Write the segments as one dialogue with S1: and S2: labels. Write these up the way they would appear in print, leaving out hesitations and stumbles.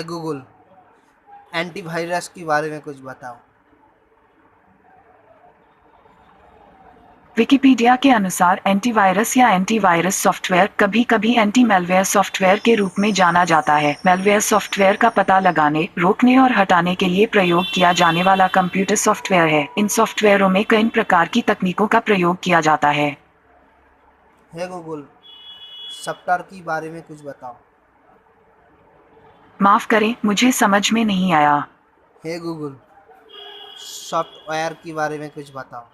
S1: Google, antivirus के बारे में कुछ बताओ।
S2: विकिपीडिया के अनुसार एंटीवायरस या एंटीवायरस सॉफ्टवेयर कभी-कभी एंटी मैलवेयर सॉफ्टवेयर के रूप में जाना जाता है। मैलवेयर सॉफ्टवेयर का पता लगाने, रोकने और हटाने के लिए प्रयोग किया जाने वाला कंप्यूटर सॉफ्टवेयर है। इन सॉफ्टवेयरों में कई प्रकार की तकनीकों का प्रयोग किया जाता है।
S1: हे गूगल, सॉफ्टवेयर के बारे में कुछ बताओ।
S2: माफ करें, मुझे समझ में नहीं आया।
S1: हे गूगल, सॉफ्टवेयर के बारे में कुछ बताओ।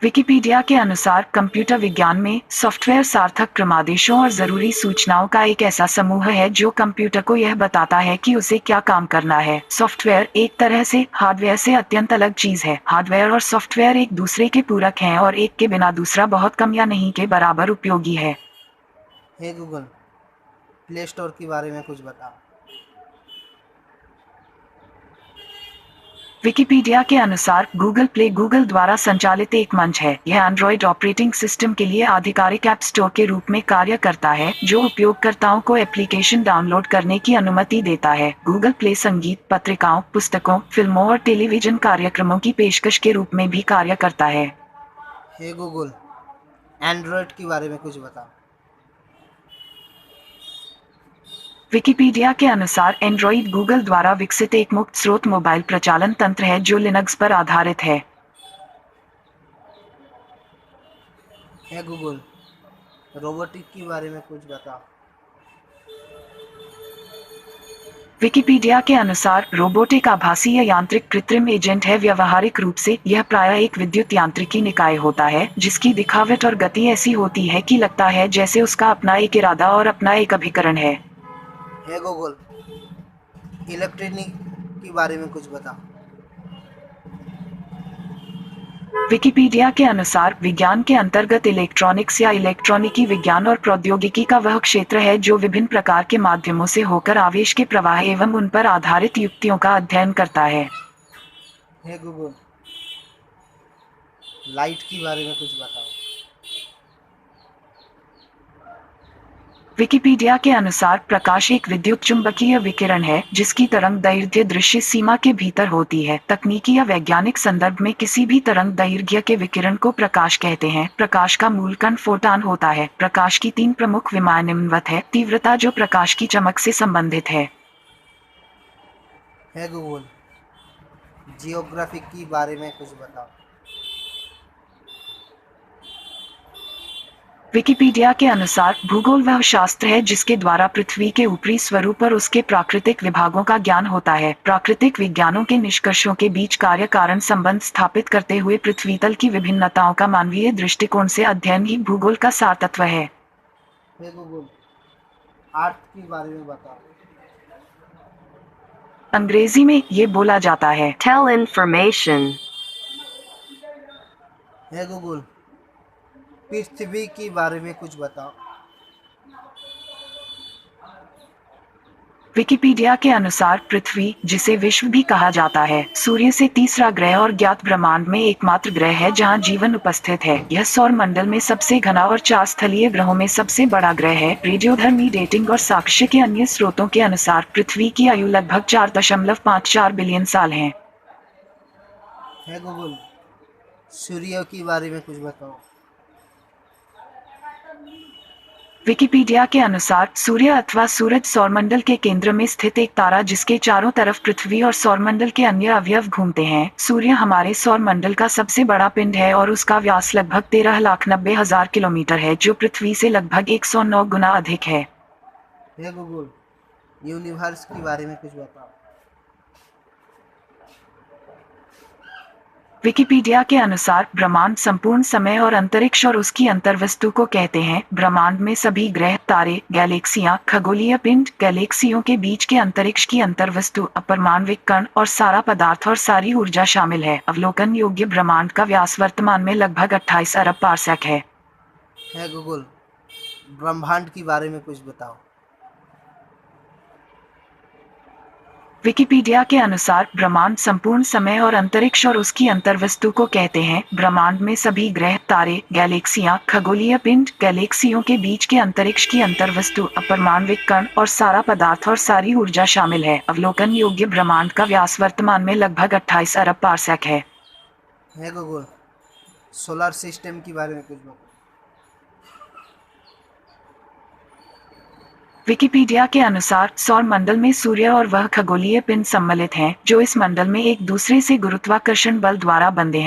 S2: विकिपीडिया के अनुसार कंप्यूटर विज्ञान में सॉफ्टवेयर सार्थक क्रमादेशों और जरूरी सूचनाओं का एक ऐसा समूह है जो कंप्यूटर को यह बताता है कि उसे क्या काम करना है। सॉफ्टवेयर एक तरह से हार्डवेयर से अत्यंत अलग चीज है। हार्डवेयर और सॉफ्टवेयर एक दूसरे के पूरक हैं और एक के बिना दूसरा बहुत कम या नहीं के बराबर उपयोगी है।
S1: हे गूगल, प्ले स्टोर के बारे में कुछ बताओ।
S2: विकिपीडिया के अनुसार गूगल प्ले गूगल द्वारा संचालित एक मंच है। यह एंड्रॉयड ऑपरेटिंग सिस्टम के लिए आधिकारिक ऐप स्टोर के रूप में कार्य करता है, जो उपयोगकर्ताओं को एप्लीकेशन डाउनलोड करने की अनुमति देता है। गूगल प्ले संगीत, पत्रिकाओं, पुस्तकों, फिल्मों और टेलीविजन कार्यक्रमों की पेशकश के रूप में भी कार्य करता है।
S1: हे गूगल, एंड्रॉयड के बारे में कुछ बताओ।
S2: विकिपीडिया के अनुसार एंड्रॉइड गूगल द्वारा विकसित एक मुक्त स्रोत मोबाइल प्रचालन तंत्र है जो लिनक्स पर आधारित है।
S1: हे गूगल, रोबोटिक के बारे में कुछ बताओ।
S2: विकिपीडिया के अनुसार रोबोट एक आभासी या यांत्रिक कृत्रिम एजेंट है। व्यावहारिक रूप से यह प्रायः एक विद्युत यांत्रिकी निकाय होता है जिसकी दिखावट और गति ऐसी होती है कि लगता है जैसे उसका अपना एक इरादा और अपना एक अभिकरण है।
S1: हे गूगल, इलेक्ट्रॉनिक के बारे में कुछ बताओ।
S2: विकिपीडिया के अनुसार विज्ञान के अंतर्गत इलेक्ट्रॉनिक्स या इलेक्ट्रॉनिकी विज्ञान और प्रौद्योगिकी का वह क्षेत्र है जो विभिन्न प्रकार के माध्यमों से होकर आवेश के प्रवाह एवं उन पर आधारित युक्तियों का अध्ययन करता है।
S1: हे गूगल, लाइट के बारे में कुछ बताओ।
S2: विकिपीडिया के अनुसार प्रकाश एक विद्युत चुंबकीय विकिरण है जिसकी तरंग दैर्घ्य दृश्य सीमा के भीतर होती है। तकनीकी या वैज्ञानिक संदर्भ में किसी भी तरंग दैर्घ्य के विकिरण को प्रकाश कहते हैं। प्रकाश का मूल कण फोटॉन होता है। प्रकाश की तीन प्रमुख विमाएं निम्नवत है। तीव्रता जो प्रकाश की चमक से संबंधित है।
S1: हे गूगल, जियोग्राफी के बारे में कुछ बताओ।
S2: विकिपीडिया के अनुसार भूगोल वह शास्त्र है जिसके द्वारा पृथ्वी के ऊपरी स्वरूप और उसके प्राकृतिक विभागों का ज्ञान होता है। प्राकृतिक विज्ञानों के निष्कर्षों के बीच कार्य कारण संबंध स्थापित करते हुए पृथ्वी तल की विभिन्नताओं का मानवीय दृष्टिकोण से अध्ययन ही भूगोल का सार तत्व है।
S1: हे गूगल, आर्ट के बारे में बताओ।
S2: अंग्रेजी में ये बोला जाता है टेल इन्फॉर्मेशन।
S1: हे गूगल, पृथ्वी के बारे में कुछ बताओ।
S2: विकिपीडिया के अनुसार पृथ्वी, जिसे विश्व भी कहा जाता है, सूर्य से तीसरा ग्रह और ज्ञात ब्रह्मांड में एकमात्र ग्रह है जहां जीवन उपस्थित है। यह सौर मंडल में सबसे घना और 4 स्थलीय ग्रहों में सबसे बड़ा ग्रह है। रेडियोधर्मी डेटिंग और साक्ष्य के अन्य स्रोतों के अनुसार पृथ्वी की आयु लगभग 4.54 बिलियन साल है।
S1: हे गूगल, सूर्य के बारे में कुछ बताओ।
S2: विकिपीडिया के अनुसार सूर्य अथवा सूरज सौरमंडल के केंद्र में स्थित एक तारा जिसके चारों तरफ पृथ्वी और सौरमंडल के अन्य अवयव घूमते हैं। सूर्य हमारे सौरमंडल का सबसे बड़ा पिंड है और उसका व्यास लगभग 13,90,000 किलोमीटर है जो पृथ्वी से लगभग 109 गुना अधिक है।
S1: हे गूगल, यूनिवर्स के बारे में कुछ बताओ।
S2: विकिपीडिया के अनुसार ब्रह्मांड संपूर्ण समय और अंतरिक्ष और उसकी अंतर्वस्तु को कहते हैं। ब्रह्मांड में सभी ग्रह, तारे, गैलेक्सियां, खगोलीय पिंड, गैलेक्सियों के बीच के अंतरिक्ष की अंतर्वस्तु, अपरमाणविक कण और सारा पदार्थ और सारी ऊर्जा शामिल है। अवलोकन योग्य ब्रह्मांड का व्यास वर्तमान में लगभग 28 अरब पारसेक है।
S1: हे गूगल, ब्रह्मांड के बारे में कुछ बताओ।
S2: विकिपीडिया के अनुसार ब्रह्मांड संपूर्ण समय और अंतरिक्ष और उसकी अंतर्वस्तु को कहते हैं। ब्रह्मांड में सभी ग्रह, तारे, गैलेक्सियां, खगोलीय पिंड, गैलेक्सियों के बीच के अंतरिक्ष की अंतर्वस्तु, अपरमाणविक कण और सारा पदार्थ और सारी ऊर्जा शामिल है। अवलोकन योग्य ब्रह्मांड का व्यास वर्तमान में लगभग 28 अरब पारसेक है।
S1: गूगल, सोलर सिस्टम के बारे में कुछ बताओ।
S2: विकिपीडिया के अनुसार सौर मंडल में सूर्य और वह खगोलीय पिंड सम्मिलित हैं जो इस मंडल में एक दूसरे से गुरुत्वाकर्षण बल द्वारा बंधे हैं।